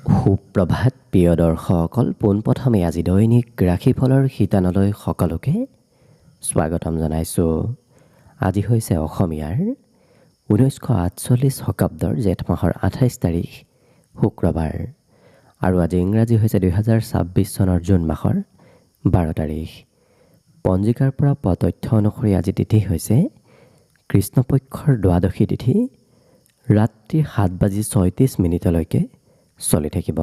সুপ্ৰভাত প্ৰিয় দৰ্শকসকল, পোনপ্ৰথমে আজি দৈনিক ৰাশিফলৰ শিতানলৈ সকলোকে স্বাগতম জনাইছোঁ। আজি হৈছে অসমীয়াৰ 1948 শকাব্দৰ জেঠ মাহৰ 28 তাৰিখ শুক্ৰবাৰ আৰু আজি ইংৰাজী হৈছে 2026 চনৰ জুন মাহৰ 12 তাৰিখ। পঞ্জিকাৰ পৰা পোৱা তথ্য অনুসৰি আজি তিথি হৈছে কৃষ্ণপক্ষৰ দ্বাদশী তিথি, ৰাত্ৰি 7:36 চলি থাকিব।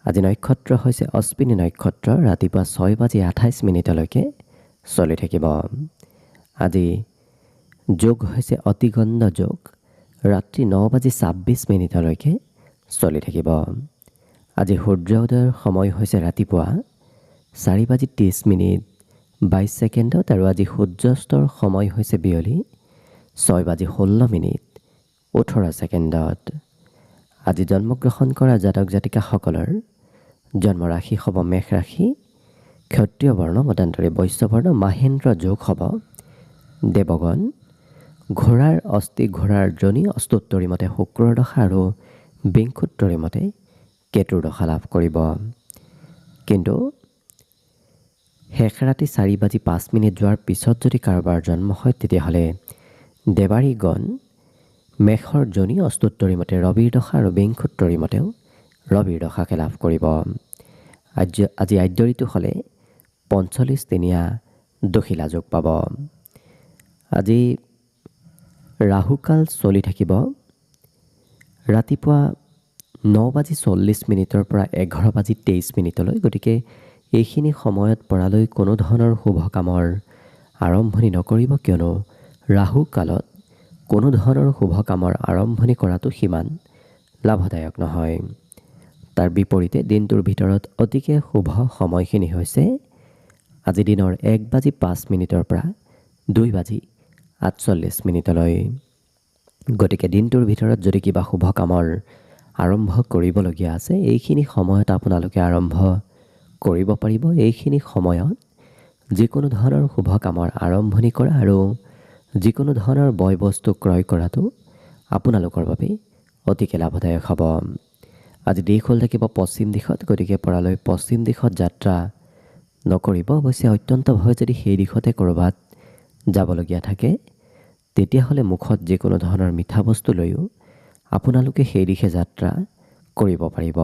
আজি নক্ষত্ৰ হৈছে অশ্বিনী নক্ষত্ৰ, ৰাতিপুৱা 6:28 চলি থাকিব। আজি যোগ হৈছে অতিগন্ধ যোগ, ৰাত্ৰি 9:26 চলি থাকিব। আজি সূৰ্য উদয়ৰ সময় হৈছে ৰাতিপুৱা 4:30 আৰু আজি সূৰ্যাস্তৰ সময় হৈছে বিয়লি 6:16 আজি জন্মগ্ৰহণ কৰা জাতক জাতিকাসকলৰ জন্ম ৰাশি হ'ব মেষ ৰাশি, ক্ষত্ৰিয় বৰ্ণ মতান্তৰে বৈশ্য বৰ্ণ, মাহেন্দ্ৰ যোগ হ'ব দেৱগণ, ঘোঁৰাৰ অস্থি ঘোঁৰাৰ জনি, অস্তোত্তৰী মতে শুক্ৰৰ দশা আৰু বিংশোত্তৰী মতে কেতুৰ দশা লাভ কৰিব। কিন্তু শেষ ৰাতি 4:05 যোৱাৰ পিছত যদি কাৰোবাৰ জন্ম হয় তেতিয়াহ'লে দেৱাৰীগণ মেষৰ জনি, অস্তোত্তৰী মতে ৰবিৰ দশা আৰু বিংশোত্তৰী মতেও ৰবিৰ দশাকে লাভ কৰিব। আজি আদ্য ঋতু হ'লে 45 দোশিলা যোগ পাব। আজি ৰাহুকাল চলি থাকিব ৰাতিপুৱা 9:40 পৰা 11:23। গতিকে এইখিনি সময়ত পৰালৈ কোনো ধৰণৰ শুভ কামৰ আৰম্ভণি নকৰিব, কিয়নো ৰাহু কালত কোনো ধৰণৰ শুভ কামৰ আৰম্ভণি কৰাটো সিমান লাভদায়ক নহয়। তাৰ বিপৰীতে দিনটোৰ ভিতৰত অতিকে শুভ সময়খিনি হৈছে আজি দিনৰ 1:05 পৰা 2:48। গতিকে দিনটোৰ ভিতৰত যদি কিবা শুভ কামৰ আৰম্ভ কৰিবলগীয়া আছে, এইখিনি সময়ত আপোনালোকে আৰম্ভ কৰিব পাৰিব। এইখিনি সময়ত যিকোনো ধৰণৰ শুভ কামৰ আৰম্ভণি কৰা আৰু যিকোনো ধৰণৰ বয় বস্তু ক্ৰয় কৰাটো আপোনালোকৰ বাবে অতিকে লাভদায়ক হ'ব। আজি দিশ হ'ল থাকিব পশ্চিম দিশত, গতিকে পৰালৈ পশ্চিম দিশত যাত্ৰা নকৰিব। অৱশ্যে অত্যন্তভাৱে যদি সেই দিশতে ক'ৰবাত যাবলগীয়া থাকে তেতিয়াহ'লে মুখত যিকোনো ধৰণৰ মিঠা বস্তু লৈও আপোনালোকে সেই দিশে যাত্ৰা কৰিব পাৰিব।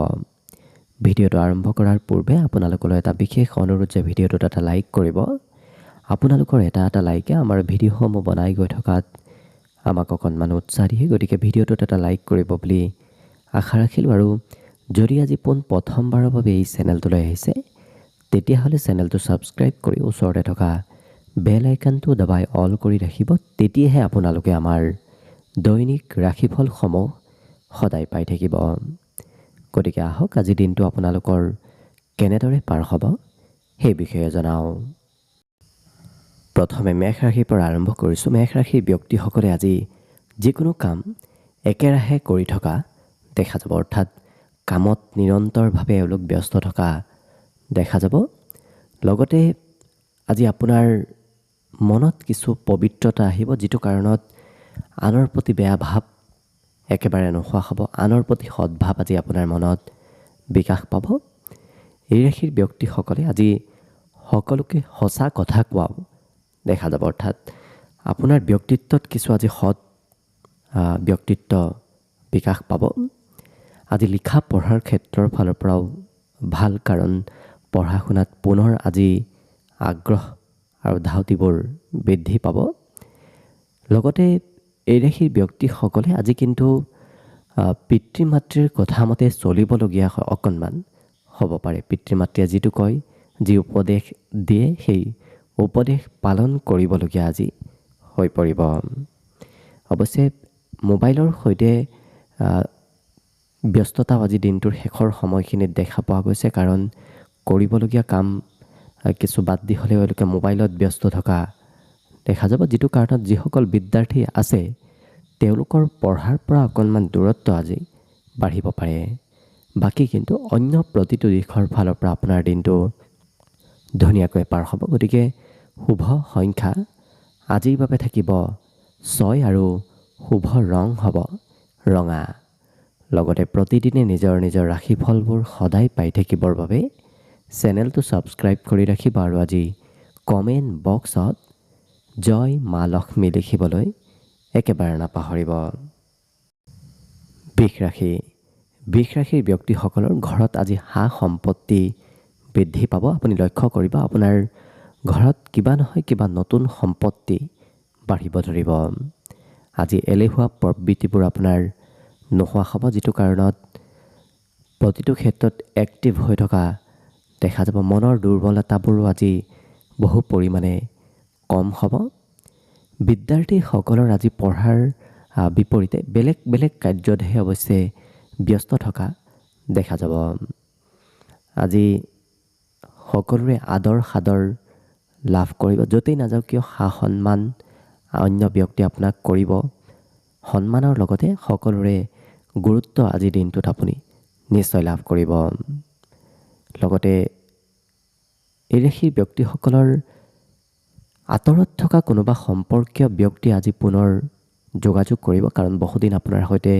ভিডিঅ'টো আৰম্ভ কৰাৰ পূৰ্বে আপোনালোকলৈ এটা বিশেষ অনুৰোধ যে ভিডিঅ'টোত এটা লাইক কৰিব। আপোনালোকৰ এটা লাইকে আমাৰ ভিডিঅ'সমূহ বনাই গৈ থকাত আমাক অকণমান উৎসাহ দিয়ে। গতিকে ভিডিঅ'টোত এটা লাইক কৰিব বুলি আশা ৰাখিলোঁ। আৰু যদি আজি প্ৰথমবাৰৰ বাবে এই চেনেলটোলৈ আহিছে তেতিয়াহ'লে চেনেলটো ছাবস্ক্ৰাইব কৰি ওচৰতে থকা বেল আইকনটো দবাই অল কৰি ৰাখিব। তেতিয়াহে আপোনালোকে আমাৰ দৈনিক ৰাশিফলসমূহ সদায় পাই থাকিব। গতিকে আহক আজিৰ দিনটো আপোনালোকৰ কেনেদৰে পাৰ হ'ব সেই বিষয়ে জনাওঁ। প্ৰথমে মেষ ৰাশিৰ পৰা আৰম্ভ কৰিছোঁ। মেষ ৰাশিৰ ব্যক্তিসকলে আজি যিকোনো কাম একেৰাহে কৰি থকা দেখা যাব, অৰ্থাৎ কামত নিৰন্তৰভাৱে এওঁলোক ব্যস্ত থকা দেখা যাব। লগতে আজি আপোনাৰ মনত কিছু পবিত্ৰতা আহিব, যিটো কাৰণত আনৰ প্ৰতি বেয়া ভাৱ একেবাৰে নোহোৱা হ'ব। আনৰ প্ৰতি সদ্ভাৱ আজি আপোনাৰ মনত বিকাশ পাব। এই ৰাশিৰ ব্যক্তিসকলে আজি সকলোকে সঁচা কথা কোৱাও দেখা যাব, অৰ্থাৎ আপোনাৰ ব্যক্তিত্বত কিছু আজি সৎ ব্যক্তিত্ব বিকাশ পাব। আজি লিখা পঢ়াৰ ক্ষেত্ৰৰ ফালৰ পৰাও ভাল, কাৰণ পঢ়া শুনাত পুনৰ আজি আগ্ৰহ আৰু ধাউতিবোৰ বৃদ্ধি পাব। লগতে এই ৰাশিৰ ব্যক্তিসকলে আজি কিন্তু পিতৃ মাতৃৰ কথা মতে চলিবলগীয়া অকণমান হ'ব পাৰে। পিতৃ মাতৃয়ে যিটো কয়, যি উপদেশ দিয়ে, সেই উপদেশ পালন কৰিবলগীয়া আজি হৈ পৰিব। অৱশ্যে মোবাইলৰ সৈতে ব্যস্ততাও আজি দিনটোৰ শেষৰ সময়খিনিত দেখা পোৱা গৈছে, কাৰণ কৰিবলগীয়া কাম কিছু বাদ দি হ'লেও এওঁলোকে মোবাইলত ব্যস্ত থকা দেখা যাব, যিটো কাৰণত যিসকল বিদ্যাৰ্থী আছে তেওঁলোকৰ পঢ়াৰ পৰা অকণমান দূৰত্ব আজি বাঢ়িব পাৰে। বাকী কিন্তু অন্য প্ৰতিটো দিশৰ ফালৰ পৰা আপোনাৰ দিনটো ধুনীয়াকৈ পাৰ হ'ব। গতিকে শুভ সংখ্যা আজিৰ বাবে থাকিব 6 আৰু শুভ ৰং হ'ব ৰঙা। লগতে প্ৰতিদিনে নিজৰ নিজৰ ৰাশিফলবোৰ সদায় পাই থাকিবৰ বাবে চেনেলটো ছাবস্ক্ৰাইব কৰি ৰাখিব আৰু আজি কমেণ্ট বক্সত জয় মা লক্ষ্মী লিখিবলৈ একেবাৰে নাপাহৰিব। বৃষ ৰাশিৰ ব্যক্তিসকলৰ ঘৰত আজি সা সম্পত্তি বৃদ্ধি পাব। আপুনি লক্ষ্য কৰিব আপোনাৰ ঘৰত কিবা নহয় কিবা নতুন সম্পত্তি বাঢ়িব ধৰিব। আজি এলেহুৱা প্ৰবৃত্তিবোৰ আপোনাৰ নোহোৱা হ'ব, যিটো কাৰণত প্ৰতিটো ক্ষেত্ৰত এক্টিভ হৈ থকা দেখা যাব। মনৰ দুৰ্বলতাবোৰো আজি বহু পৰিমাণে কম হ'ব। বিদ্যাৰ্থীসকলৰ আজি পঢ়াৰ বিপৰীতে বেলেগ বেলেগ কাৰ্যতহে অৱশ্যে ব্যস্ত থকা দেখা যাব। আজি সকলোৰে আদৰ সাদৰ লাভ কৰিব। য'তেই নাযাওক কিয় সা সন্মান অন্য ব্যক্তি আপোনাক কৰিব। সন্মানৰ লগতে সকলোৰে গুৰুত্ব আজিৰ দিনটোত আপুনি নিশ্চয় লাভ কৰিব। লগতে এই ৰাশিৰ ব্যক্তিসকলৰ আঁতৰত থকা কোনোবা সম্পৰ্কীয় ব্যক্তি আজি পুনৰ যোগাযোগ কৰিব, কাৰণ বহুদিন আপোনাৰ সৈতে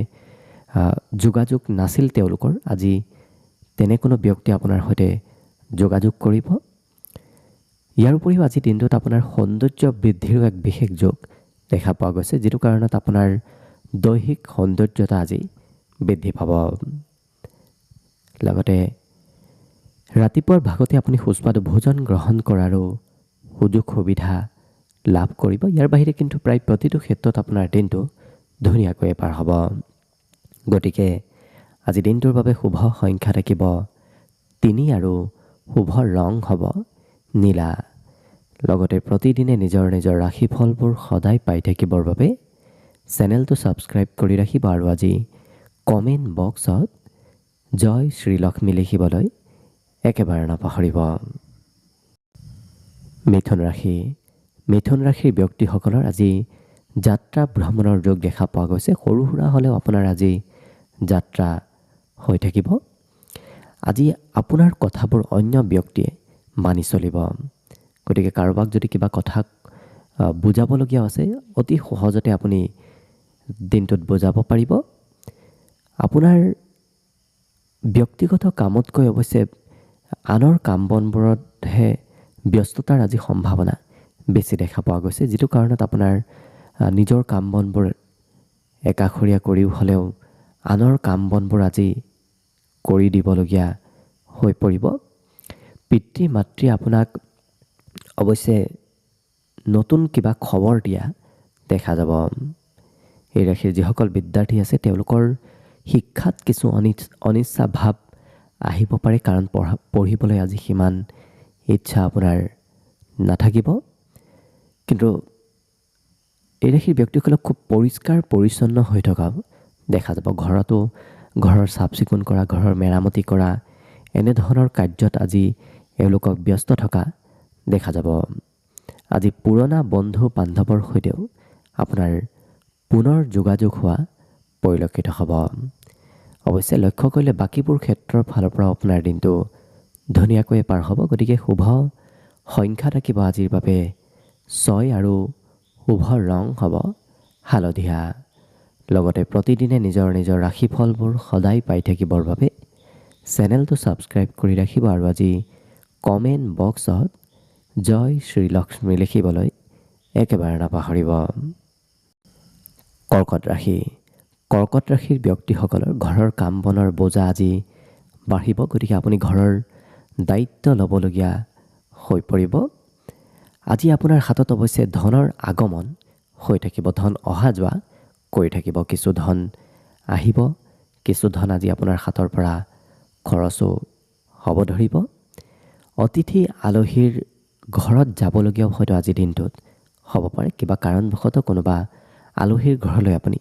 যোগাযোগ নাছিল তেওঁলোকৰ। আজি তেনে কোনো ব্যক্তি আপোনাৰ সৈতে যোগাযোগ কৰিব। ইয়াৰ উপৰিও আজিৰ দিনটোত আপোনাৰ সৌন্দৰ্য বৃদ্ধিৰো এক বিশেষ যোগ দেখা পোৱা গৈছে, যিটো কাৰণত আপোনাৰ দৈহিক সৌন্দৰ্যতা আজি বৃদ্ধি পাব। লগতে ৰাতিপুৱাৰ ভাগতে আপুনি সুস্বাদু ভোজন গ্ৰহণ কৰাৰো সুযোগ সুবিধা লাভ কৰিব। ইয়াৰ বাহিৰে কিন্তু প্ৰায় প্ৰতিটো ক্ষেত্ৰত আপোনাৰ দিনটো ধুনীয়াকৈ পাৰ হ'ব। গতিকে আজি দিনটোৰ বাবে শুভ সংখ্যা থাকিব 3 আৰু শুভ ৰং হ'ব নীলা। লগতে প্ৰতিদিনে নিজৰ নিজৰ ৰাশিফলবোৰ সদায় পাই থাকিবৰ বাবে চেনেলটো ছাবস্ক্ৰাইব কৰি ৰাখিব আৰু আজি কমেণ্ট বক্সত জয় শ্ৰীলক্ষ্মী লিখিবলৈ একেবাৰে নাপাহৰিব। মিথুন ৰাশিৰ ব্যক্তিসকলৰ আজি যাত্ৰা ভ্ৰমণৰ যোগ দেখা পোৱা গৈছে। সৰু সুৰা হ'লেও আপোনাৰ আজি যাত্ৰা হৈ থাকিব। আজি আপোনাৰ কথাবোৰ অন্য ব্যক্তিয়ে মানি চলিব। গতিকে কাৰোবাক যদি কিবা কথা বুজাবলগীয়া আছে, অতি সহজতে আপুনি দিনটোত বুজাব পাৰিব। আপোনাৰ ব্যক্তিগত কামতকৈ অৱশ্যে আনৰ কাম বনবোৰতহে ব্যস্ততাৰ আজি সম্ভাৱনা বেছি দেখা পোৱা গৈছে, যিটো কাৰণত আপোনাৰ নিজৰ কাম বনবোৰ একাষৰীয়া কৰিও হ'লেও আনৰ কাম বনবোৰ আজি কৰি দিবলগীয়া হৈ পৰিব। পিতৃ মাতৃ আপোনাক অৱশ্যে নতুন কিবা খবৰ দিয়া দেখা যাব। এই ৰাশিৰ যিসকল বিদ্যাৰ্থী আছে তেওঁলোকৰ শিক্ষাত কিছু অনিচ্ছা ভাৱ আহিব পাৰে, কাৰণ পঢ়িবলৈ আজি সিমান ইচ্ছা আপোনাৰ নাথাকিব। কিন্তু এই ৰাশিৰ ব্যক্তিসকলক খুব পৰিষ্কাৰ পৰিচ্ছন্ন হৈ থকা দেখা যাব। ঘৰৰ চাফ চিকুণ কৰা, ঘৰৰ মেৰামতি কৰা, এনেধৰণৰ কাৰ্যত আজি এওঁলোকক ব্যস্ত থকা দেখা যাব। আজি পুৰণা বন্ধু বান্ধৱৰ সৈতেও আপোনাৰ পুনৰ যোগাযোগ হোৱা পৰিলক্ষিত হ'ব। অৱশ্যে লক্ষ্য কৰিলে বাকীবোৰ ক্ষেত্ৰৰ ফালৰ পৰা আপোনাৰ দিনটো ধুনীয়াকৈ পাৰ হ'ব। গতিকে শুভ সংখ্যা থাকিব আজিৰ বাবে 6 আৰু শুভ ৰং হ'ব হালধীয়া। লগতে প্ৰতিদিনে নিজৰ নিজৰ ৰাশিফলবোৰ সদায় পাই থাকিবৰ বাবে চেনেলটো ছাবস্ক্ৰাইব কৰি ৰাখিব আৰু আজি কমেণ্ট বক্সত জয় শ্ৰীলক্ষ্মী লিখিবলৈ একেবাৰে নাপাহৰিব। কৰ্কট ৰাশিৰ ব্যক্তিসকলৰ ঘৰৰ কাম বনৰ বোজা আজি বাঢ়িব। গতিকে আপুনি ঘৰৰ দায়িত্ব ল'বলগীয়া হৈ পৰিব। আজি আপোনাৰ হাতত অৱশ্যে ধনৰ আগমন হৈ থাকিব, ধন অহা যোৱা কৰি থাকিব। কিছু ধন আহিব, কিছু ধন আজি আপোনাৰ হাতৰ পৰা খৰচো হ'ব ধৰিব। অতিথি আলহীৰ ঘৰত যাবলগীয়াও হয়তো আজিৰ দিনটোত হ'ব পাৰে। কিবা কাৰণবশতঃ কোনোবা আলহীৰ ঘৰলৈ আপুনি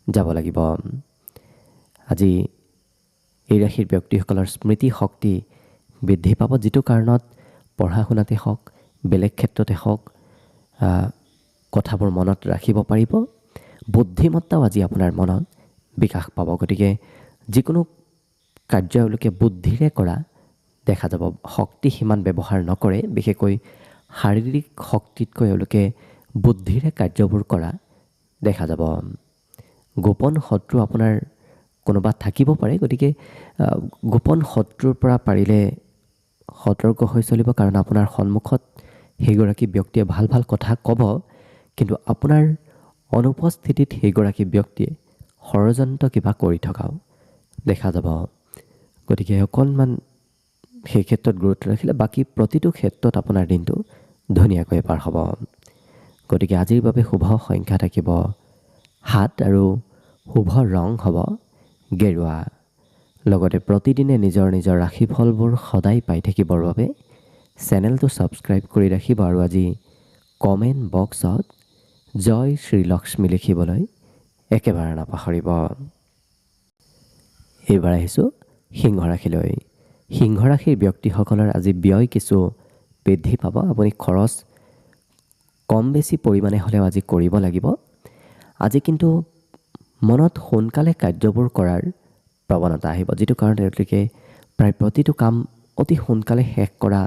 যাব লাগিব। আজি এই ৰাশিৰ ব্যক্তিসকলৰ স্মৃতি শক্তি বৃদ্ধি পাব, যিটো কাৰণত পঢ়া শুনাতে হওক বেলেগ ক্ষেত্ৰতে হওক কথাবোৰ মনত ৰাখিব পাৰিব। বুদ্ধিমত্তাও আজি আপোনাৰ মনত বিকাশ পাব। গতিকে যিকোনো কাৰ্য এওঁলোকে বুদ্ধিৰে কৰা দেখা যাব। শক্তি সিমান ব্যৱহাৰ নকৰে, বিশেষকৈ শাৰীৰিক শক্তিতকৈ এওঁলোকে বুদ্ধিৰে কাৰ্যবোৰ কৰা দেখা যাব। গোপন শত্ৰু আপোনাৰ কোনোবা থাকিব পাৰে। গতিকে গোপন শত্ৰুৰ পৰা পাৰিলে সতৰ্ক হৈ চলিব, কাৰণ আপোনাৰ সন্মুখত সেইগৰাকী ব্যক্তিয়ে ভাল ভাল কথা ক'ব, কিন্তু আপোনাৰ অনুপস্থিতিত সেইগৰাকী ব্যক্তিয়ে ষড়যন্ত্ৰ কিবা কৰি থকাও দেখা যাব। গতিকে অকণমান সেই ক্ষেত্ৰত গুৰুত্ব ৰাখিলে বাকী প্ৰতিটো ক্ষেত্ৰত আপোনাৰ দিনটো ধুনীয়াকৈ পাৰ হ'ব। গতিকে আজিৰ বাবে শুভ সংখ্যা থাকিব 7 আৰু শুভ ৰং হ'ব গেৰুৱা। লগতে প্ৰতিদিনে নিজৰ নিজৰ ৰাশিফলবোৰ সদায় পাই থাকিবৰ বাবে চেনেলটো ছাবস্ক্ৰাইব কৰি ৰাখিব আৰু আজি কমেণ্ট বক্সত জয় শ্ৰীলক্ষ্মী লিখিবলৈ একেবাৰে নাপাহৰিব। এইবাৰ আহিছোঁ সিংহ ৰাশিলৈ। সিংহ ৰাশিৰ ব্যক্তিসকলৰ আজি ব্যয় কিছু বৃদ্ধি পাব। আপুনি খৰচ কম বেছি পৰিমাণে হ'লেও আজি কৰিব লাগিব। আজি কিন্তু মনত সোনকালে কাৰ্যবোৰ কৰাৰ প্ৰৱণতা আহিব, যিটো কাৰণে তেওঁলোকে প্ৰায় প্ৰতিটো কাম অতি সোনকালে শেষ কৰা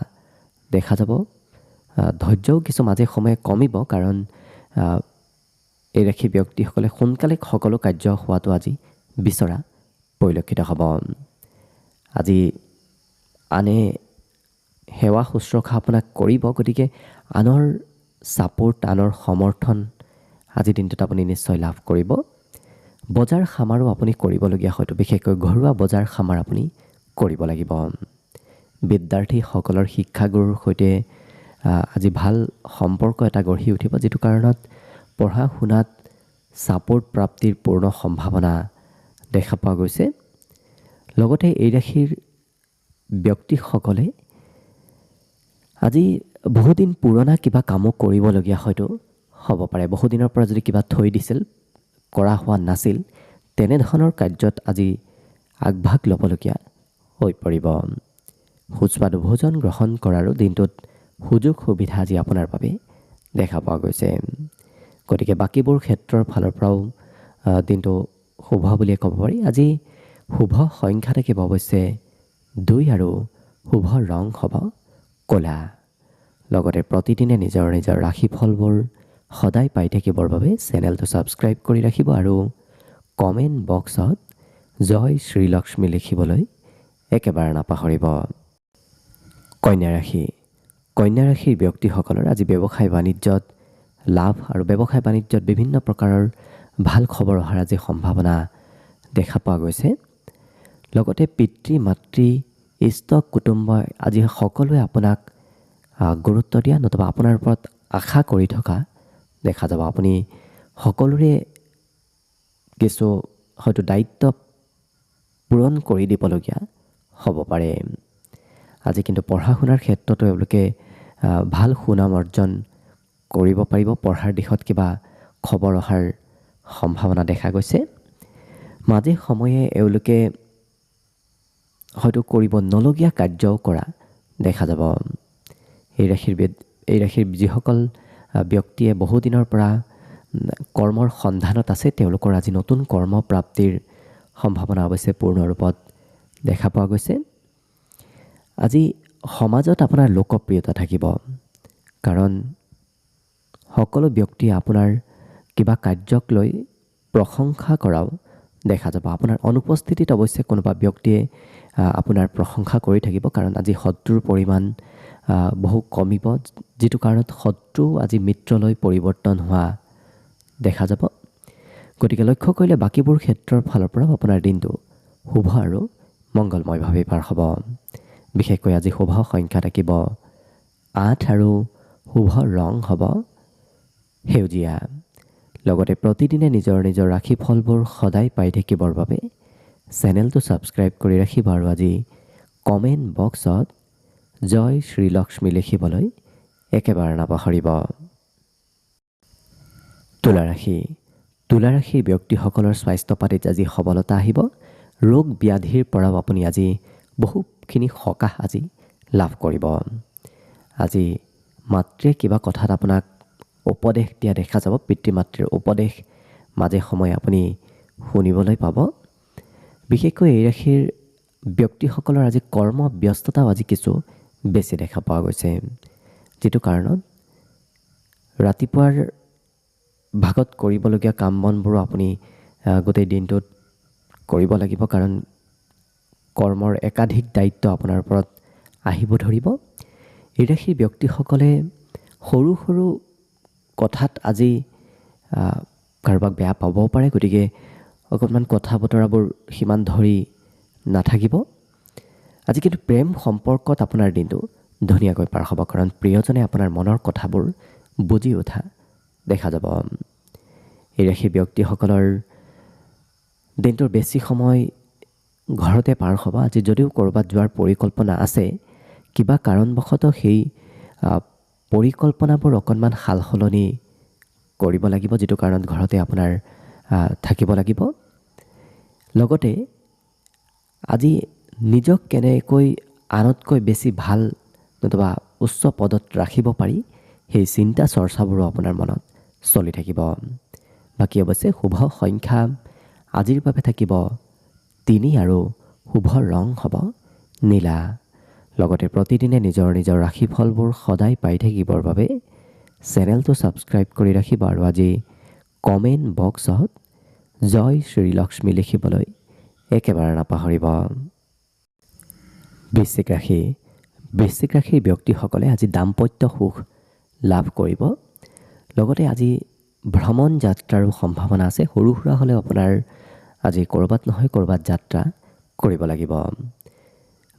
দেখা যাব। ধৈৰ্যও কিছু মাজে সময়ে কমিব, কাৰণ এই ৰাশি ব্যক্তিসকলে সোনকালে সকলো কাৰ্য হোৱাটো আজি বিচৰা পৰিলক্ষিত হ'ব। আজি আনে সেৱা শুশ্ৰূষা আপোনাক কৰিব, গতিকে আনৰ ছাপোৰ্ট, আনৰ সমৰ্থন আজিৰ দিনটোত আপুনি নিশ্চয় লাভ কৰিব। বজাৰ সমাৰো আপুনি কৰিবলগীয়া হয়তো, বিশেষকৈ ঘৰুৱা বজাৰ সমাৰ আপুনি কৰিব লাগিব। বিদ্যাৰ্থীসকলৰ শিক্ষাগুৰুৰ সৈতে আজি ভাল সম্পৰ্ক এটা গঢ়ি উঠিব, যিটো কাৰণত পঢ়া শুনাত ছাপোৰ্ট প্ৰাপ্তিৰ পূৰ্ণ সম্ভাৱনা দেখা পোৱা গৈছে। লগতে এই ৰাশিৰ ব্যক্তিসকলে আজি বহুদিন পুৰণা কিবা কামো কৰিবলগীয়া হয়তো হ'ব পাৰে। বহুদিনৰ পৰা যদি কিবা থৈ দিছিল, কৰা হোৱা নাছিল, তেনেধৰণৰ কাৰ্যত আজি আগভাগ ল'বলগীয়া হৈ পৰিব। সুস্বাদু ভোজন গ্ৰহণ কৰাৰো দিনটোত সুযোগ সুবিধা আজি আপোনাৰ বাবে দেখা পোৱা গৈছে। গতিকে বাকীবোৰ ক্ষেত্ৰৰ ফালৰ পৰাও দিনটো শুভ বুলিয়ে ক'ব পাৰি। আজি শুভ সংখ্যা থাকিব অৱশ্যে 2 আৰু শুভ ৰং হ'ব ক'লা। লগতে প্ৰতিদিনে নিজৰ নিজৰ ৰাশিফলবোৰ সদায় পাই থাকিবৰ বাবে চেনেলটো ছাবস্ক্ৰাইব কৰি ৰাখিব আৰু কমেণ্ট বক্সত জয় শ্ৰীলক্ষ্মী লিখিবলৈ একেবাৰে নাপাহৰিব। কন্যা ৰাশি। কন্যা ৰাশিৰ ব্যক্তিসকলৰ আজি ব্যৱসায় বাণিজ্যত লাভ আৰু ব্যৱসায় বাণিজ্যত বিভিন্ন প্ৰকাৰৰ ভাল খবৰ অহাৰ আজি সম্ভাৱনা দেখা পোৱা গৈছে। লগতে পিতৃ মাতৃ ইষ্ট কুটুম্বই আজি সকলোৱে আপোনাক গুৰুত্ব দিয়া নতুবা আপোনাৰ ওপৰত আশা কৰি থকা দেখা যাব। আপুনি সকলোৰে কিছু হয়তো দায়িত্ব পূৰণ কৰি দিবলগীয়া হ'ব পাৰে। আজি কিন্তু পঢ়া শুনাৰ ক্ষেত্ৰতো এওঁলোকে ভাল সুনাম অৰ্জন কৰিব পাৰিব। পঢ়াৰ দিশত কিবা খবৰ অহাৰ সম্ভাৱনা দেখা গৈছে। মাজে সময়ে এওঁলোকে হয়তো কৰিব নলগীয়া কাৰ্যও কৰা দেখা যাব। এই ৰাশিৰ যিসকল ব্যক্তিয়ে বহুদিনৰ পৰা কৰ্মৰ সন্ধানত আছে, তেওঁলোকৰ আজি নতুন কৰ্ম প্ৰাপ্তিৰ সম্ভাৱনা অৱশ্যে পূৰ্ণ ৰূপত দেখা পোৱা গৈছে। আজি সমাজত আপোনাৰ লোকপ্ৰিয়তা থাকিব, কাৰণ সকলো ব্যক্তিয়ে আপোনাৰ কিবা কাৰ্যক লৈ প্ৰশংসা কৰাও দেখা যাব। আপোনাৰ অনুপস্থিতিত অৱশ্যে কোনোবা ব্যক্তিয়ে আপোনাৰ প্ৰশংসা কৰি থাকিব, কাৰণ আজি শত্ৰুৰ পৰিমাণ বহু কমিব, যিটো কাৰণত শত্ৰু আজি মিত্ৰলৈ পৰিৱৰ্তন হোৱা দেখা যাব। গতিকে লক্ষ্য কৰিলে বাকীবোৰ ক্ষেত্ৰৰ ফালৰ পৰাও আপোনাৰ দিনটো শুভ আৰু মংগলময়ভাৱে পাৰ হ'ব। বিশেষকৈ আজি শুভ সংখ্যা থাকিব 8 আৰু শুভ ৰং হ'ব সেউজীয়া। লগতে প্ৰতিদিনে নিজৰ নিজৰ ৰাশিফলবোৰ সদায় পাই থাকিবৰ বাবে চেনেলটো ছাবস্ক্ৰাইব কৰি ৰাখিব আৰু আজি কমেণ্ট বক্সত জয় শ্ৰীলক্ষ্মী লিখিবলৈ একেবাৰে নাপাহৰিব। তুলা ৰাশি। তুলা ৰাশিৰ ব্যক্তিসকলৰ স্বাস্থ্য পাতিত আজি সবলতা আহিব। ৰোগ ব্যাধিৰ পৰাও আপুনি আজি বহুখিনি সকাহ আজি লাভ কৰিব। আজি মাতৃয়ে কিবা কথাত আপোনাক উপদেশ দিয়া দেখা যাব। পিতৃ মাতৃৰ উপদেশ মাজে সময়ে আপুনি শুনিবলৈ পাব। বিশেষকৈ এই ৰাশিৰ ব্যক্তিসকলৰ আজি কৰ্ম ব্যস্ততাও আজি কিছু বেছি দেখা পোৱা গৈছে, যিটো কাৰণত ৰাতিপুৱাৰ ভাগত কৰিবলগীয়া কাম বনবোৰো আপুনি গোটেই দিনটোত কৰিব লাগিব, কাৰণ কৰ্মৰ একাধিক দায়িত্ব আপোনাৰ ওপৰত আহিব ধৰিব। এই ৰাশিৰ ব্যক্তিসকলে সৰু সৰু কথাত আজি কাৰোবাক বেয়া পাবও পাৰে, গতিকে অকণমান কথা বতৰাবোৰ সিমান ধৰি নাথাকিব। আজি কিন্তু প্ৰেম সম্পৰ্কত আপোনাৰ দিনটো ধুনীয়াকৈ পাৰ হ'ব, কাৰণ প্ৰিয়জনে আপোনাৰ মনৰ কথাবোৰ বুজি উঠা দেখা যাব। এই ৰাশিৰ ব্যক্তিসকলৰ দিনটোৰ বেছি সময় ঘৰতে পাৰ হ'ব। আজি যদিও ক'ৰবাত যোৱাৰ পৰিকল্পনা আছে, কিবা কাৰণবশতঃ সেই পৰিকল্পনাবোৰ অকণমান সাল সলনি কৰিব লাগিব, যিটো কাৰণত ঘৰতে আপোনাৰ থাকিব লাগিব। লগতে আজি নিজক কেনেকৈ আনতকৈ বেছি ভাল নতুবা উচ্চ পদত ৰাখিব পাৰি, সেই চিন্তা চৰ্চাবোৰো আপোনাৰ মনত চলি থাকিব। বাকী অৱশ্যে শুভ সংখ্যা আজিৰ বাবে থাকিব 3 আৰু শুভ ৰং হ'ব নীলা। লগতে প্ৰতিদিনে নিজৰ নিজৰ ৰাশিফলবোৰ সদায় পাই থাকিবৰ বাবে চেনেলটো ছাবস্ক্ৰাইব কৰি ৰাখিব আৰু আজি কমেণ্ট বক্সত জয় শ্ৰীলক্ষ্মী লিখিবলৈ একেবাৰে নাপাহৰিব। বৃশ্চিক ৰাশি। বৃশ্চিক ৰাশিৰ ব্যক্তিসকলে আজি দাম্পত্য সুখ লাভ কৰিব। লগতে আজি ভ্ৰমণ যাত্ৰাৰো সম্ভাৱনা আছে। সৰু সুৰা হ'লেও আপোনাৰ আজি ক'ৰবাত নহয় ক'ৰবাত যাত্ৰা কৰিব লাগিব।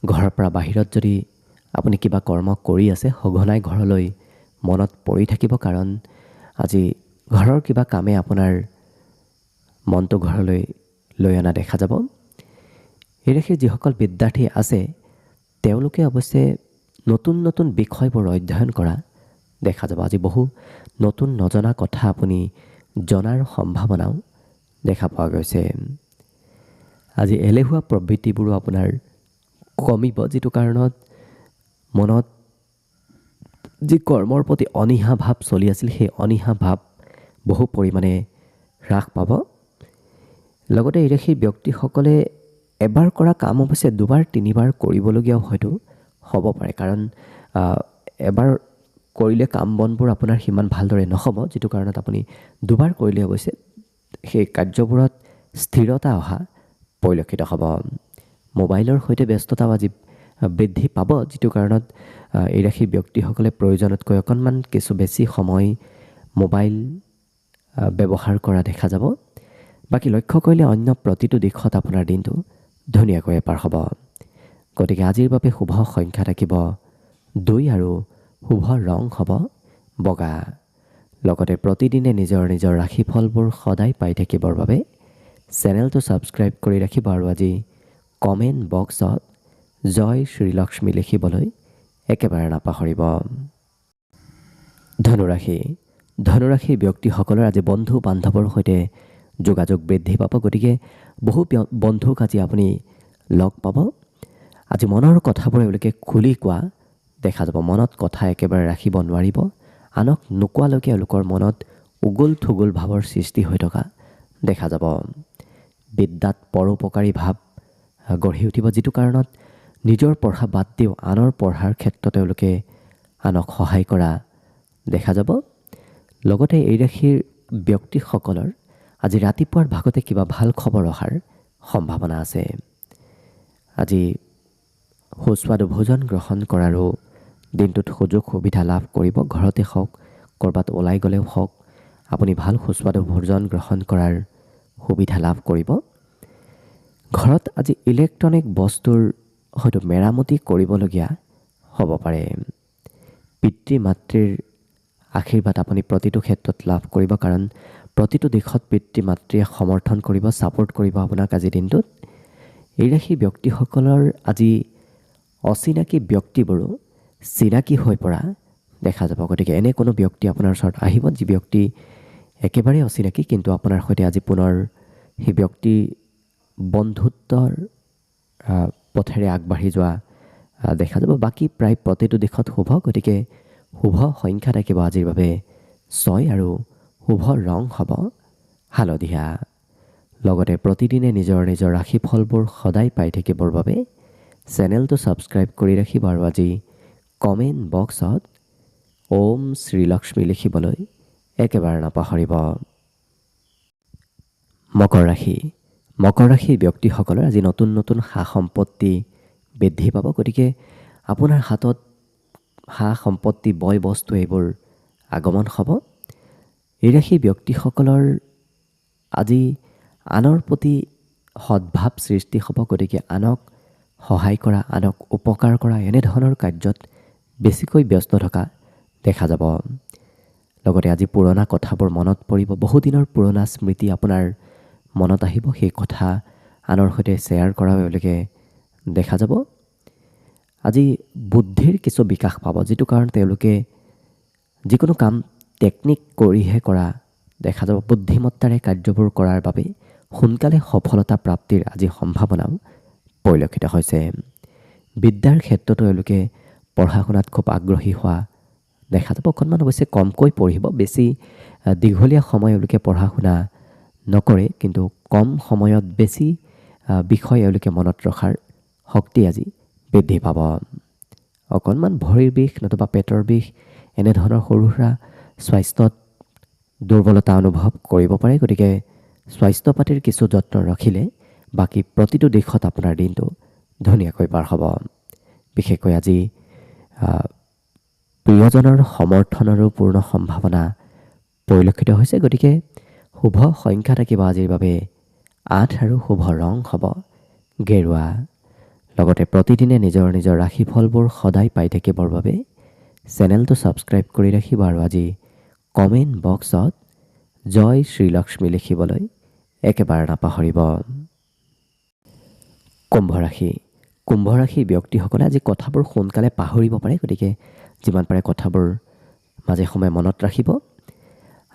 ঘৰৰ পৰা বাহিৰত যদি আপুনি কিবা কৰ্ম কৰি আছে, সঘনাই ঘৰলৈ মনত পৰি থাকিব, কাৰণ আজি ঘৰৰ কিবা কামে আপোনাৰ মনটো ঘৰলৈ লৈ অনা দেখা যাব। এই ৰাশিৰ যিসকল বিদ্যাৰ্থী আছে, তেওঁলোকে অৱশ্যে নতুন নতুন বিষয়বোৰ অধ্যয়ন কৰা দেখা যাব। আজি বহু নতুন নজনা কথা আপুনি জনাৰ সম্ভাৱনাও দেখা পোৱা গৈছে। আজি এলেহুৱা প্ৰবৃত্তিবোৰো আপোনাৰ কমিব, যিটো কাৰণত মনত যি কৰ্মৰ প্ৰতি অনীহা ভাৱ চলি আছিল, সেই অনীহা ভাৱ বহু পৰিমাণে হ্ৰাস পাব। লগতে এই ৰাশিৰ ব্যক্তিসকলে এবাৰ কৰা কাম অৱশ্যে 2-3বাৰ কৰিবলগীয়াও হয়তো হ'ব পাৰে, কাৰণ এবাৰ কৰিলে কাম বনবোৰ আপোনাৰ সিমান ভালদৰে নহ'ব, যিটো কাৰণত আপুনি 2বাৰ কৰিলে অৱশ্যে সেই কাৰ্যবোৰত স্থিৰতা অহা পৰিলক্ষিত হ'ব। মোবাইলৰ সৈতে ব্যস্ততাও আজি বৃদ্ধি পাব, যিটো কাৰণত এই ৰাশিৰ ব্যক্তিসকলে প্ৰয়োজনতকৈ অকণমান কিছু বেছি সময় মোবাইল ব্যৱহাৰ কৰা দেখা যাব। বাকী লক্ষ্য কৰিলে অন্য প্ৰতিটো দিশত আপোনাৰ দিনটো ধুনীয়াকৈ পাৰ হ'ব। গতিকে আজিৰ বাবে শুভ সংখ্যা থাকিব 2 আৰু শুভ ৰং হ'ব বগা। লগতে প্ৰতিদিনে নিজৰ নিজৰ ৰাশিফলবোৰ সদায় পাই থাকিবৰ বাবে চেনেলটো ছাবস্ক্ৰাইব কৰি ৰাখিব আৰু আজি কমেণ্ট বক্সত জয় শ্ৰীলক্ষ্মী লিখিবলৈ একেবাৰে নাপাহৰিব। ধনুৰাশি। ধনুৰাশিৰ ব্যক্তিসকলৰ আজি বন্ধু বান্ধৱৰ সৈতে যোগাযোগ বৃদ্ধি পাব, গতিকে বহু বন্ধুক আজি আপুনি লগ পাব। আজি মনৰ কথাবোৰ এওঁলোকে খুলি কোৱা দেখা যাব। মনত কথা একেবাৰে ৰাখিব নোৱাৰিব, আনক নোকোৱালৈকে এওঁলোকৰ মনত উগুল থুগুল ভাৱৰ সৃষ্টি হৈ থকা দেখা যাব। বিদ্যাত পৰোপকাৰী ভাৱ গঢ়ি উঠিব, যিটো কাৰণত নিজৰ পঢ়া বাদ দিও আনৰ পঢ়াৰ ক্ষেত্ৰত তেওঁলোকে আনক সহায় কৰা দেখা যাব। লগতে এই ৰাশিৰ ব্যক্তিসকলৰ আজি ৰাতিপুৱাৰ ভাগতে কিবা ভাল খবৰ অহাৰ সম্ভাৱনা আছে। আজি সুস্বাদু ভোজন গ্ৰহণ কৰাৰো দিনটোত সুযোগ সুবিধা লাভ কৰিব। ঘৰতে হওক, ক'ৰবাত ওলাই গ'লেও হওক, আপুনি ভাল সুস্বাদু ভোজন গ্ৰহণ কৰাৰ সুবিধা লাভ কৰিব। ঘৰত আজি ইলেক্ট্ৰনিক বস্তুৰ হয়তো মেৰামতি কৰিবলগীয়া হ'ব পাৰে। পিতৃ মাতৃৰ আশীৰ্বাদ আপুনি প্ৰতিটো ক্ষেত্ৰত লাভ কৰিব, কাৰণ প্ৰতিটো দিশত পিতৃ মাতৃয়ে সমৰ্থন কৰিব, ছাপোৰ্ট কৰিব আপোনাক আজিৰ দিনটোত। এই ৰাশিৰ ব্যক্তিসকলৰ আজি অচিনাকি ব্যক্তিবোৰো চিনাকি হৈ পৰা দেখা যাব। গতিকে এনে কোনো ব্যক্তি আপোনাৰ ওচৰত আহিব, যি ব্যক্তি একেবাৰে অচিনাকি, কিন্তু আপোনাৰ সৈতে আজি পুনৰ সেই ব্যক্তি বন্ধুত্বৰ পথেৰে আগবাঢ়ি যোৱা দেখা যাব। বাকী প্ৰায় প্ৰতিটো দিশত শুভ, গতিকে শুভ সংখ্যা থাকিব আজিৰ বাবে 6 আৰু শুভ ৰং হ'ব হালধীয়া। লগতে প্ৰতিদিনে নিজৰ নিজৰ ৰাশিফলবোৰ সদায় পাই থাকিবৰ বাবে চেনেলটো ছাবস্ক্ৰাইব কৰি ৰাখিব আৰু আজি কমেণ্ট বক্সত ওম শ্ৰীলক্ষ্মী লিখিবলৈ একেবাৰে নাপাহৰিব। মকৰ ৰাশি। মকৰ ৰাশিৰ ব্যক্তিসকলৰ আজি নতুন নতুন সা সম্পত্তি বৃদ্ধি পাব। গতিকে আপোনাৰ হাতত সা সম্পত্তি বয় বস্তু এইবোৰ আগমন হ'ব। এই ৰাশিৰ ব্যক্তিসকলৰ আজি আনৰ প্ৰতি সদ্ভাৱ সৃষ্টি হ'ব। গতিকে আনক সহায় কৰা, আনক উপকাৰ কৰা এনেধৰণৰ কাৰ্যত বেছিকৈ ব্যস্ত থকা দেখা যাব। লগতে আজি পুৰণা কথাবোৰ মনত পৰিব। বহুদিনৰ পুৰণা স্মৃতি আপোনাৰ মনত আহিব। সেই কথা আনৰ সৈতে শ্বেয়াৰ কৰাও এওঁলোকে দেখা যাব। আজি বুদ্ধিৰ কিছু বিকাশ পাব, যিটো কাৰণ তেওঁলোকে যিকোনো কাম টেকনিক কৰিহে কৰা দেখা যাব। বুদ্ধিমত্তাৰে কাৰ্যবোৰ কৰাৰ বাবে সোনকালে সফলতা প্ৰাপ্তিৰ আজি সম্ভাৱনাও পৰিলক্ষিত হৈছে। বিদ্যাৰ ক্ষেত্ৰতো এওঁলোকে পঢ়া শুনাত খুব আগ্ৰহী হোৱা দেখা যাব। অকণমান অৱশ্যে কমকৈ পঢ়িব, বেছি দীঘলীয়া সময় এওঁলোকে পঢ়া শুনা নকৰে, কিন্তু কম সময়ত বেছি বিষয় এওঁলোকে মনত ৰখাৰ শক্তি আজি বৃদ্ধি পাব। অকণমান ভৰিৰ বিষ নতুবা পেটৰ বিষ এনেধৰণৰ সৰু সুৰা স্বাস্থ্যত দুৰ্বলতা অনুভৱ কৰিব পাৰে। গতিকে স্বাস্থ্য পাতিৰ কিছু যত্ন ৰাখিলে বাকী প্ৰতিটো দিশত আপোনাৰ দিনটো ধুনীয়াকৈ পাৰ হ'ব। বিশেষকৈ আজি প্ৰিয়জনৰ সমৰ্থনৰো পূৰ্ণ সম্ভাৱনা পৰিলক্ষিত হৈছে। গতিকে শুভ সংখ্যা থাকিব আজিৰ বাবে 8 আৰু শুভ ৰং হ'ব গেৰুৱা। লগতে প্ৰতিদিনে নিজৰ নিজৰ ৰাশিফলবোৰ সদায় পাই থাকিবৰ বাবে চেনেলটো ছাবস্ক্ৰাইব কৰি ৰাখিব আৰু আজি কমেণ্ট বক্সত জয় শ্ৰীলক্ষ্মী লিখিবলৈ একেবাৰে নাপাহৰিব। কুম্ভ ৰাশি। কুম্ভ ৰাশিৰ ব্যক্তিসকলে আজি কথাবোৰ সোনকালে পাহৰিব পাৰে। গতিকে যিমান পাৰে কথাবোৰ মাজে সময়ে মনত ৰাখিব।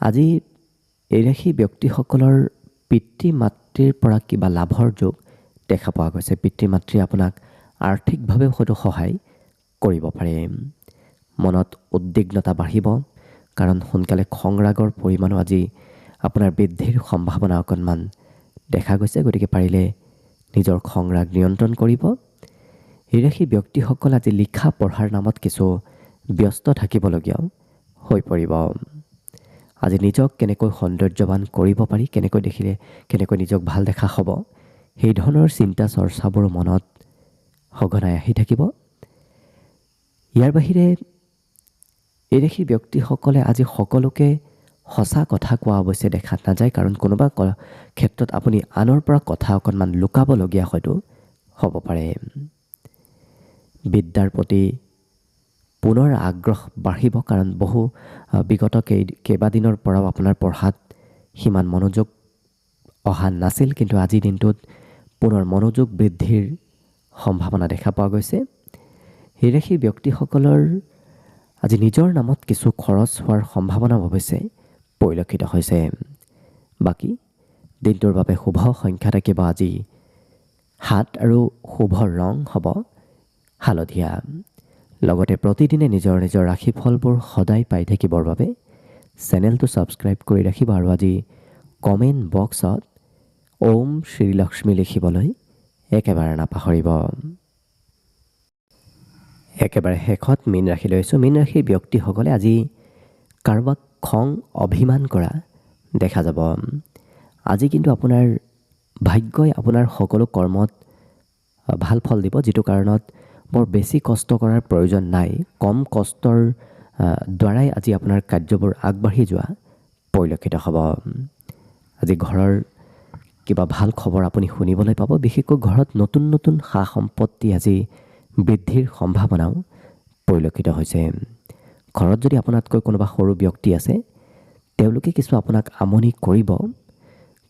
আজি এই ৰাশিৰ ব্যক্তিসকলৰ পিতৃ মাতৃৰ পৰা কিবা লাভৰ যোগ দেখা পোৱা গৈছে। পিতৃ মাতৃয়ে আপোনাক আৰ্থিকভাৱেও হয়তো সহায় কৰিব পাৰে। মনত উদ্বিগ্নতা বাঢ়িব, কাৰণ সোনকালে খং ৰাগৰ পৰিমাণো আজি আপোনাৰ বৃদ্ধিৰ সম্ভাৱনা অকণমান দেখা গৈছে। গতিকে পাৰিলে নিজৰ খং ৰাগ নিয়ন্ত্ৰণ কৰিব। এই ৰাশিৰ ব্যক্তিসকল আজি লিখা পঢ়াৰ নামত কিছু ব্যস্ত থাকিবলগীয়াও হৈ পৰিব। আজি নিজক কেনেকৈ সৌন্দৰ্যৱান কৰিব পাৰি, কেনেকৈ দেখিলে কেনেকৈ নিজক ভাল দেখা হ'ব, সেই ধৰণৰ চিন্তা চৰ্চাবোৰ মনত সঘনাই আহি থাকিব। ইয়াৰ বাহিৰে এই ৰাশিৰ ব্যক্তিসকলে আজি সকলোকে সঁচা কথা কোৱা অৱশ্যে দেখা নাযায়, কাৰণ কোনোবা ক্ষেত্ৰত আপুনি আনৰ পৰা কথা অকণমান লুকাবলগীয়া হয়তো হ'ব পাৰে। বিদ্যাৰ প্ৰতি পুনৰ আগ্ৰহ বাঢ়িব, কাৰণ বিগত কেইবাদিনৰ পৰাও আপোনাৰ পঢ়াত সিমান মনোযোগ অহা নাছিল, কিন্তু আজিৰ দিনটোত পুনৰ মনোযোগ বৃদ্ধিৰ সম্ভাৱনা দেখা পোৱা গৈছে। এই ৰাশিৰ ব্যক্তিসকলৰ আজি নিজৰ নামত কিছু খৰচ হোৱাৰ সম্ভাৱনা অৱশ্যে পৰিলক্ষিত হৈছে। বাকী দিনটোৰ বাবে শুভ সংখ্যা থাকিব আজি 7 আৰু শুভ ৰং হ'ব হালধীয়া। লগতে প্ৰতিদিনে নিজৰ নিজৰ ৰাশিফলবোৰ সদায় পাই থাকিবৰ বাবে চেনেলটো ছাবস্ক্ৰাইব কৰি ৰাখিব আৰু আজি কমেণ্ট বক্সত ওম শ্ৰীলক্ষ্মী লিখিবলৈ একেবাৰে নাপাহৰিব। একেবাৰে শেষত মীন ৰাশি লৈছোঁ। মীন ৰাশিৰ ব্যক্তিসকলে আজি কাৰোবাক খং অভিমান কৰা দেখা যাব। আজি কিন্তু আপোনাৰ ভাগ্যই আপোনাৰ সকলো কৰ্মত ভাল ফল দিব, যিটো কাৰণত বৰ বেছি কষ্ট কৰাৰ প্ৰয়োজন নাই। কম কষ্টৰ দ্বাৰাই আজি আপোনাৰ কাৰ্যবোৰ আগবাঢ়ি যোৱা পৰিলক্ষিত হ'ব। আজি ঘৰৰ কিবা ভাল খবৰ আপুনি শুনিবলৈ পাব। বিশেষকৈ ঘৰত নতুন নতুন সা সম্পত্তি আজি বৃদ্ধিৰ সম্ভাৱনাও পৰিলক্ষিত হৈছে। ঘৰত যদি আপোনাতকৈ কোনোবা সৰু ব্যক্তি আছে, তেওঁলোকে কিছু আপোনাক আমনি কৰিব,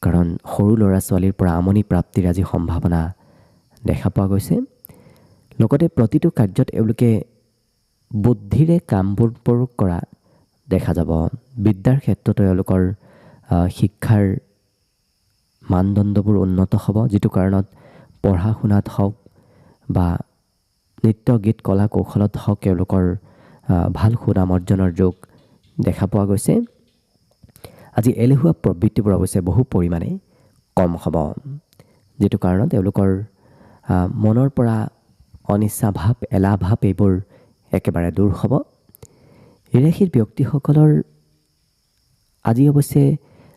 কাৰণ সৰু ল'ৰা ছোৱালীৰ পৰা আমনি প্ৰাপ্তিৰ আজি সম্ভাৱনা দেখা পোৱা গৈছে। লগতে প্ৰতিটো কাৰ্যত এওঁলোকে বুদ্ধিৰে কামবোৰ কৰা দেখা যাব। বিদ্যাৰ ক্ষেত্ৰতো এওঁলোকৰ শিক্ষাৰ মানদণ্ডবোৰ উন্নত হ'ব, যিটো কাৰণত পঢ়া শুনাত হওক বা নৃত্য গীত কলা কৌশলত হওক এওঁলোকৰ ভাল সুনাম অৰ্জনৰ যোগ দেখা পোৱা গৈছে। আজি এলেহুৱা প্ৰবৃত্তিবোৰ অৱশ্যে বহু পৰিমাণে কম হ'ব, যিটো কাৰণত এওঁলোকৰ মনৰ পৰা অনিচ্ছা ভাৱ, এলাহ ভাৱ এইবোৰ একেবাৰে দূৰ হ'ব। এই ৰাশিৰ ব্যক্তিসকলৰ আজি অৱশ্যে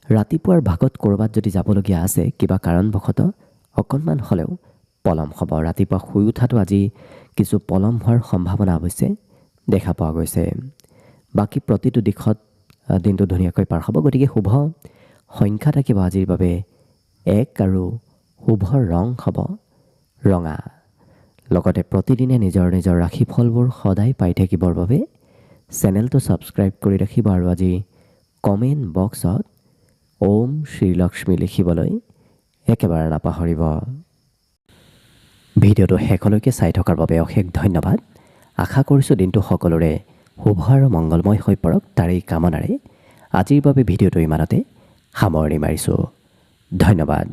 ৰাতিপুৱাৰ ভাগত ক'ৰবাত যদি যাবলগীয়া আছে কিবা কাৰণবশতঃ অকণমান হ'লেও পলম হ'ব। ৰাতিপুৱা শুই উঠাটো আজি কিছু পলম হোৱাৰ সম্ভাৱনা অৱশ্যে দেখা পোৱা গৈছে। বাকী প্ৰতিটো দিশত দিনটো ধুনীয়াকৈ পাৰ হ'ব। গতিকে শুভ সংখ্যা থাকিব আজিৰ বাবে 1 আৰু শুভ ৰং হ'ব ৰঙা। লগতে প্ৰতিদিনে নিজৰ নিজৰ ৰাশিফলবোৰ সদায় পাই থাকিবৰ বাবে চেনেলটো ছাবস্ক্ৰাইব কৰি ৰাখিব আৰু আজি কমেণ্ট বক্সত ওম শ্ৰীলক্ষ্মী লিখিবলৈ একেবাৰে নাপাহৰিব। ভিডিঅ'টো শেষলৈকে চাই থকাৰ বাবে অশেষ ধন্যবাদ। আশা কৰিছোঁ দিনটো সকলোৰে শুভ আৰু মংগলময় হৈ পৰক তাৰেই কামনাৰে আজিৰ বাবে ভিডিঅ'টো ইমানতে সামৰণি মাৰিছোঁ। ধন্যবাদ।